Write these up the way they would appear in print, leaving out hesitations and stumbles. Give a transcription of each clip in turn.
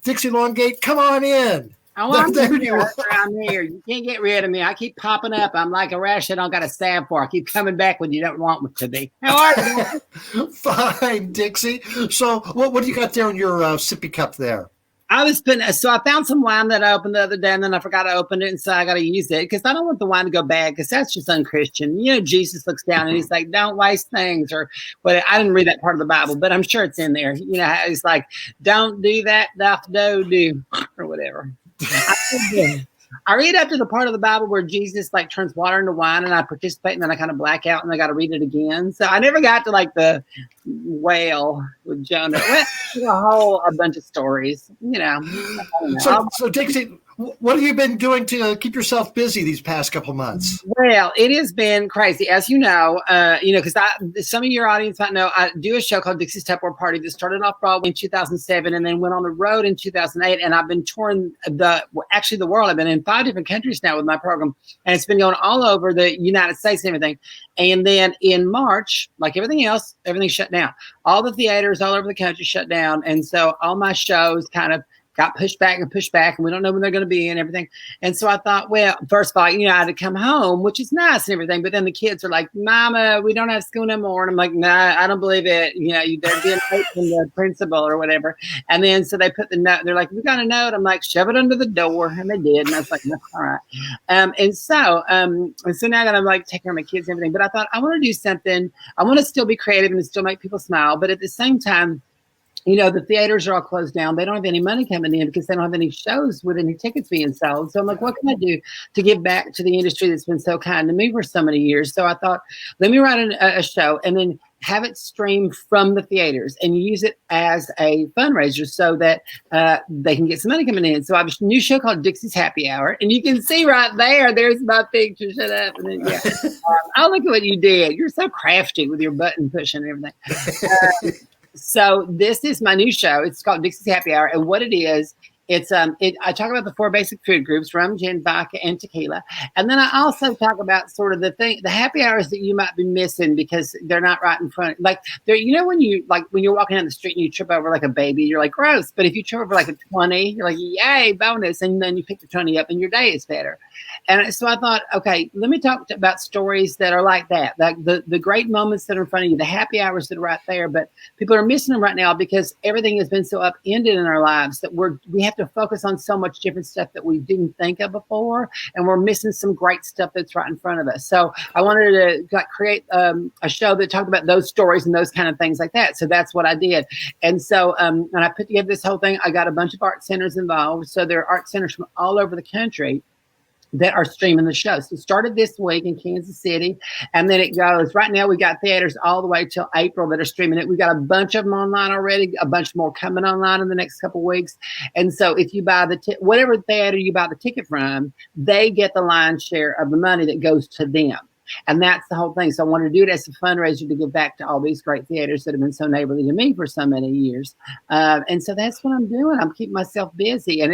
Dixie Longate, come on in. Oh, I'm here. You can't get rid of me. I keep popping up. I'm like a rash I don't got a stab for. I keep coming back when you don't want me to be. How are you? Fine, Dixie. So what do you got there in your sippy cup there? I found some wine that I opened the other day, and then I forgot to open it, and so I got to use it because I don't want the wine to go bad because that's just unchristian. You know, Jesus looks down and he's like, "Don't waste things," or what? I didn't read that part of the Bible, but I'm sure it's in there. You know, he's like, "Don't do that, do," or whatever. I read up to the part of the Bible where Jesus like turns water into wine, and I participate, and then I kind of black out, and I got to read it again. So I never got to like the whale with Jonah. A bunch of stories, you know. So Dixie, what have you been doing to keep yourself busy these past couple months? Well, it has been crazy, as you know, because some of your audience might know I do a show called Dixie's Tupperware Party that started off Broadway in 2007 and then went on the road in 2008. And I've been touring the world. I've been in 5 different countries now with my program, and it's been going all over the United States and everything. And then in March, like everything else, everything shut down. All the theaters all over the country shut down, and so all my shows kind of got pushed back, and we don't know when they're going to be and everything. And so I thought, well, first of all, I had to come home, which is nice and everything. But then the kids are like, "Mama, we don't have school no more." And I'm like, "Nah, I don't believe it. They're being late from the principal or whatever." And then so they put the note. They're like, "We got a note." I'm like, "Shove it under the door," and they did. And I was like, "That's all right." And so now that I'm like taking care of my kids and everything, but I thought I want to do something. I want to still be creative and still make people smile, but at the same time, the theaters are all closed down. They don't have any money coming in because they don't have any shows with any tickets being sold. So I'm like, what can I do to give back to the industry that's been so kind to me for so many years? So I thought, let me write a show and then have it stream from the theaters and use it as a fundraiser so that they can get some money coming in. So I have a new show called Dixie's Happy Hour. And you can see right there's my picture. Shut up. And then, oh, look at what you did. You're so crafty with your button pushing and everything. So this is my new show. It's called Dixie's Happy Hour. And what it is, I talk about the 4 basic food groups: rum, gin, vodka, and tequila. And then I also talk about sort of the happy hours that you might be missing because they're not right in front. Like when you're walking down the street and you trip over like a baby, you're like, gross. But if you trip over like a 20, you're like, yay, bonus. And then you pick the 20 up and your day is better. And so I thought, okay, let me talk about stories that are like that, like the great moments that are in front of you, the happy hours that are right there. But people are missing them right now because everything has been so upended in our lives that we have to focus on so much different stuff that we didn't think of before, and we're missing some great stuff that's right in front of us. So I wanted to create a show that talked about those stories and those kind of things like that. So that's what I did. And so and I put together this whole thing. I got a bunch of art centers involved. So there are art centers from all over the country that are streaming the show. So it started this week in Kansas City, and then it goes. Right now, we got theaters all the way till April that are streaming it. We got a bunch of them online already, a bunch more coming online in the next couple of weeks. And so if you buy whatever theater you buy the ticket from, they get the lion's share of the money that goes to them. And that's the whole thing. So I wanted to do it as a fundraiser to give back to all these great theaters that have been so neighborly to me for so many years. And so that's what I'm doing. I'm keeping myself busy, and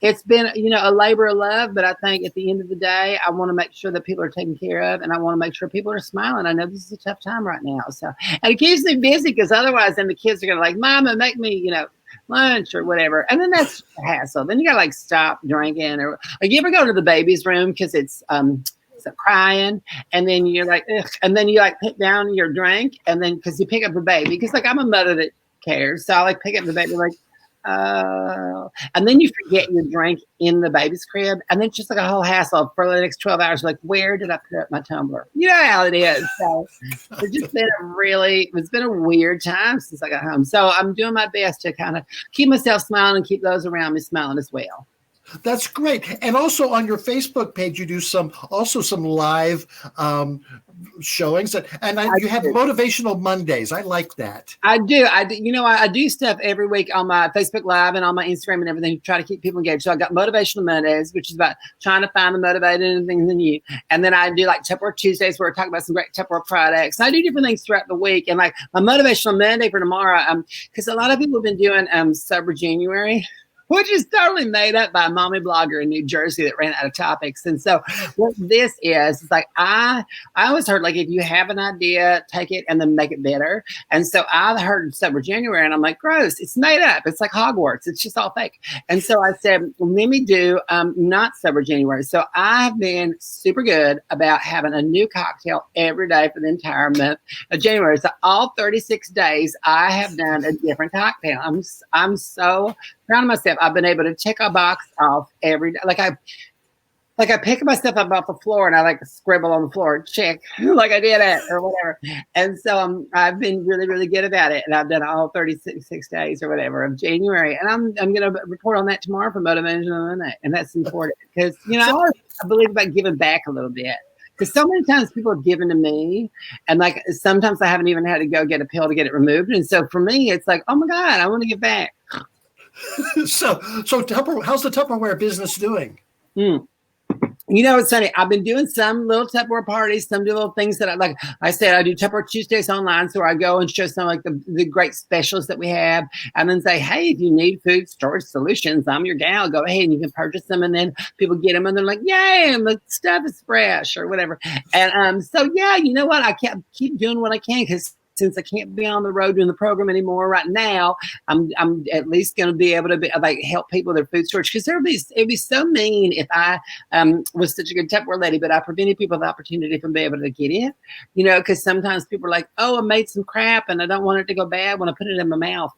it's been, a labor of love, but I think at the end of the day, I want to make sure that people are taken care of, and I want to make sure people are smiling. I know this is a tough time right now. So, and it keeps me busy because otherwise then the kids are going to like, Mama, make me, lunch or whatever. And then that's a hassle. Then you got to stop drinking, or you ever go to the baby's room because it's crying, and then you're like, ugh, and then you put down your drink, and then because you pick up the baby, because I'm a mother that cares. So I pick up the baby and then you forget your drink in the baby's crib, and then it's just like a whole hassle for the next 12 hours. Like, where did I put up my tumbler? You know how it is. So it's been a weird time since I got home. So I'm doing my best to kind of keep myself smiling and keep those around me smiling as well. That's great. And also on your Facebook page, you do some live showings, and you have motivational Mondays. I like that. I do. I do stuff every week on my Facebook Live and on my Instagram and everything to try to keep people engaged. So I got motivational Mondays, which is about trying to find the motivated things in you. And then I do Tupperware Tuesdays where I talk about some great Tupperware products. And I do different things throughout the week. And my motivational Monday for tomorrow, because a lot of people have been doing Sober January. which is totally made up by a mommy blogger in New Jersey that ran out of topics. And so what this is like, I always heard, like, if you have an idea, take it and then make it better. And so I heard Sober January and I'm like, gross, it's made up. It's like Hogwarts. It's just all fake. And so I said, let me do not Sober January. So I've been super good about having a new cocktail every day for the entire month of January. So all 36 days I have done a different cocktail. I'm so proud of myself. I've been able to check a box off every day. Like I pick my stuff up off the floor and I like to scribble on the floor, check, like I did it or whatever. And so I've been really, really good about it. And I've done all 36 days or whatever of January. And I'm going to report on that tomorrow for Motivation Monday. And that's important because, I believe about giving back a little bit. Because so many times people have given to me, and like sometimes I haven't even had to go get a pill to get it removed. And so for me, it's like, oh my God, I want to give back. So how's the Tupperware business doing? It's funny. I've been doing some little Tupperware parties, some little things that I said, I do Tupperware Tuesdays online. So I go and show some like the great specials that we have and then say, hey, if you need food storage solutions, I'm your gal. Go ahead and you can purchase them. And then people get them and they're like, yay, and the stuff is fresh or whatever. And so, yeah, you know what? I keep doing what I can because since I can't be on the road doing the program anymore right now, I'm at least going to be able to help people with their food storage. Because it'd be so mean if I was such a good Tupperware lady, but I prevented people the opportunity from being able to get it. Because sometimes people are like, oh, I made some crap and I don't want it to go bad when I put it in my mouth.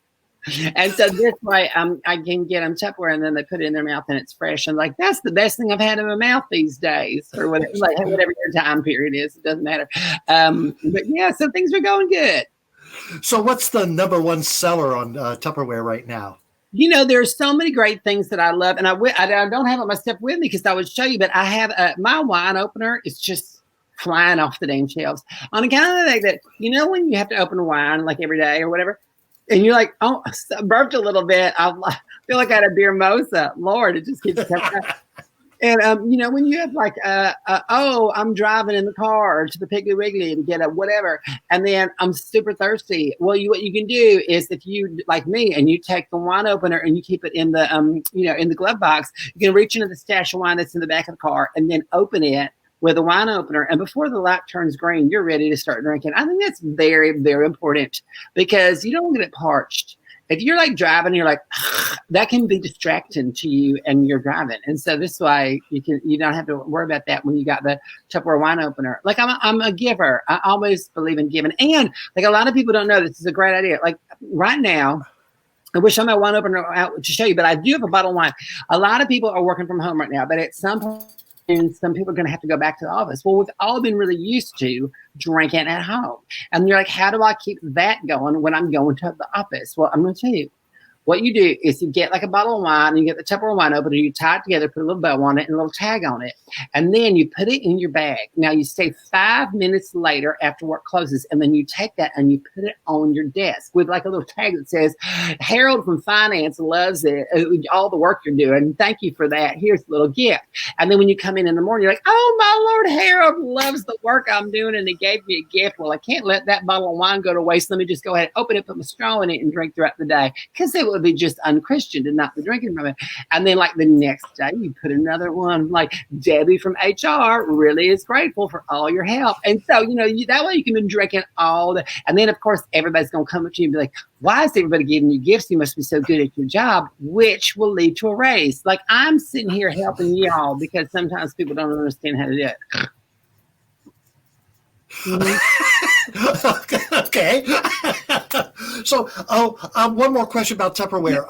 And so this way I can get them Tupperware and then they put it in their mouth and it's fresh. And like, that's the best thing I've had in my mouth these days or whatever, like whatever your time period is, it doesn't matter. But yeah, so things are going good. So what's the number one seller on Tupperware right now? There's so many great things that I love. And I don't have all my stuff with me because I would show you, but I have my wine opener is just flying off the damn shelves. On account of the fact that, when you have to open a wine like every day or whatever, and you're like, oh, I burped a little bit. I feel like I had a beer mosa. Lord, it just keeps coming up. And, when you have like, I'm driving in the car to the Piggly Wiggly to get a whatever, and then I'm super thirsty. Well, what you can do is if you, like me, and you take the wine opener and you keep it in the, in the glove box, you can reach into the stash of wine that's in the back of the car and then open it with a wine opener, and before the light turns green, you're ready to start drinking. I think that's very, very important because you don't want to get it parched. If you're like driving, you're like, that can be distracting to you and you're driving. And so this way you don't have to worry about that when you got the Tupperware wine opener. Like I'm a giver. I always believe in giving. And like a lot of people don't know this is a great idea. Like right now, I wish I had my wine opener out to show you, but I do have a bottle of wine. A lot of people are working from home right now, but at some point, and some people are going to have to go back to the office. Well, we've all been really used to drinking at home. And you're like, how do I keep that going when I'm going to the office? Well, I'm going to tell you. What you do is you get like a bottle of wine and you get the Tupperware wine opener, you tie it together, put a little bow on it and a little tag on it. And then you put it in your bag. Now you stay 5 minutes later after work closes and then you take that and you put it on your desk with like a little tag that says, Harold from Finance loves it, all the work you're doing. Thank you for that. Here's a little gift. And then when you come in the morning, you're like, oh, my Lord, Harold loves the work I'm doing and he gave me a gift. Well, I can't let that bottle of wine go to waste. Let me just go ahead and open it, put my straw in it and drink throughout the day because it would be just unchristian to not be drinking from it. And then like the next day you put another one like Debbie from HR really is grateful for all your help. And so that way you can be drinking all the, and then of course everybody's gonna come up to you and be like, why is everybody giving you gifts? You must be so good at your job, which will lead to a raise. Like I'm sitting here helping y'all because sometimes people don't understand how to do it. Okay. So, one more question about Tupperware.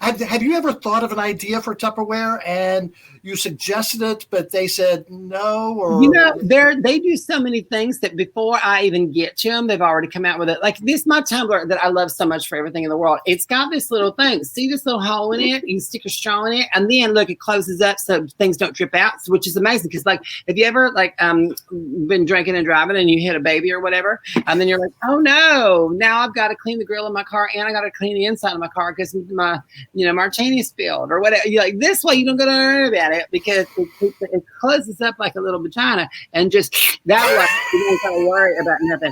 Have you ever thought of an idea for Tupperware and you suggested it, but they said no? Or they do so many things that before I even get to them, they've already come out with it. Like this, my tumbler that I love so much for everything in the world. It's got this little thing. See this little hole in it? You can stick a straw in it, and then look, it closes up so things don't drip out, which is amazing. Because like, if you ever like been drinking and driving and you hit a baby or whatever, and then you're like, oh no, now I've got to clean the grill of my car and I got to clean the inside of my car because my martini spilled or whatever. You're like, this way you don't got to worry about it because it closes up like a little vagina and just that way you don't got to worry about nothing.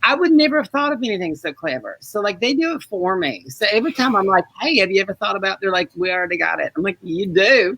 I would never have thought of anything so clever. So like they do it for me. So every time I'm like, hey, have you ever thought about? They're like, we already got it. I'm like, you do.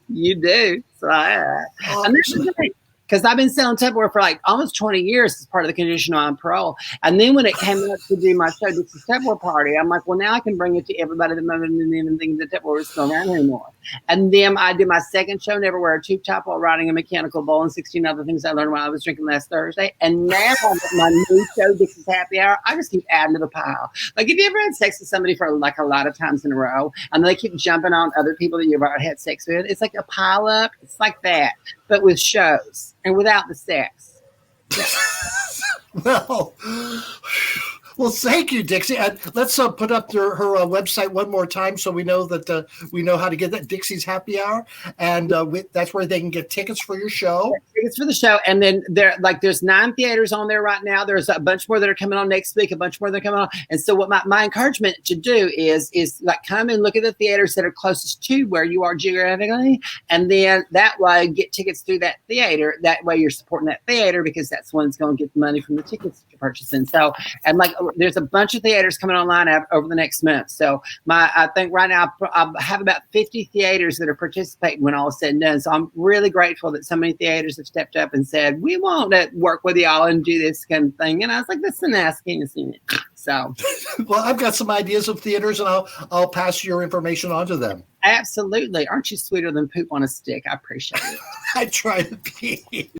So and this is the thing. Because I've been selling Tupperware for like almost 20 years as part of the conditional on parole. And then when it came up to do my show, Dixie Tupperware Party, I'm like, well, now I can bring it to everybody that didn't even think the Tupperware was still around anymore. And then I did my second show, Never Wear a Tube Top While Riding a Mechanical Bull, and 16 other things I learned while I was drinking last Thursday. And now my new show, Dixie's Happy Hour, I just keep adding to the pile. Like, have you ever had sex with somebody for like a lot of times in a row, and they keep jumping on other people that you've already had sex with? It's like a pile up. It's like that, but with shows and without the sex. Yeah. Well, thank you, Dixie. And let's put up her website one more time so we know that we know how to get that. Dixie's Happy Hour, and that's where they can get tickets for your show. Tickets for the show, and then there's 9 theaters on there right now. There's a bunch more that are coming on next week. A bunch more that are coming on. And so, what my encouragement to do is like come and look at the theaters that are closest to where you are geographically, and then that way get tickets through that theater. That way, you're supporting that theater because that's the one that's going to get the money from the tickets that you're purchasing. So, and like. There's a bunch of theaters coming online over the next month. So I think right now I have about 50 theaters that are participating when all is said and done. So I'm really grateful that so many theaters have stepped up and said, we want to work with y'all and do this kind of thing. And I was like, that's an asking to see it. So, well, I've got some ideas of theaters, and I'll pass your information on to them. Absolutely. Aren't you sweeter than poop on a stick? I appreciate it. I try to be.